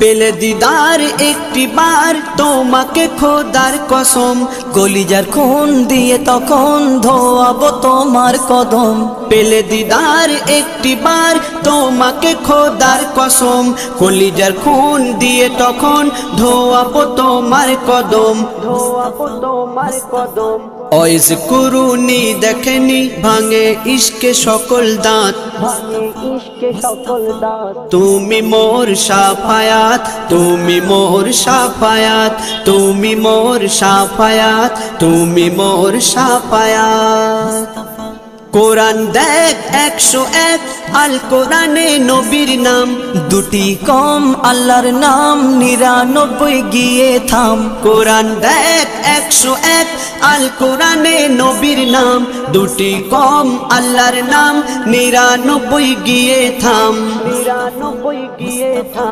পেলে দিদার একটি বার তোমাকে খোদার কসম, কলিজার খুন দিয়ে তখন ধোয়াবো তোমার কদম। পেলে দিদার একটি বার তোমাকে খোদার কসম, কলিজার খুন দিয়ে তখন ধোয়াবো তোমার কদম, ধোয়াবো তোমার কদম। ওয়াইজ কুরুনি দেখেনি ভাঙে ইশকে সকল দাঁত, ভাঙে ইশকে সকল দাঁত। তুমি মোর শাফায়াত, তুমি মোর শাফায়াত, তুমি মোর শাফায়াত, তুমি মোর শাফায়াত। কোরআন দেখ 101 আল কোরআনে নবীর নাম, দুটি কম আল্লাহর নাম 99 গিয়ে থাম। কোরআন দেখ 101 আল কোরআনে নবীর নাম, দুটি কম আল্লাহর নাম 99 গিয়ে থাম, 99 গিয়ে থাম।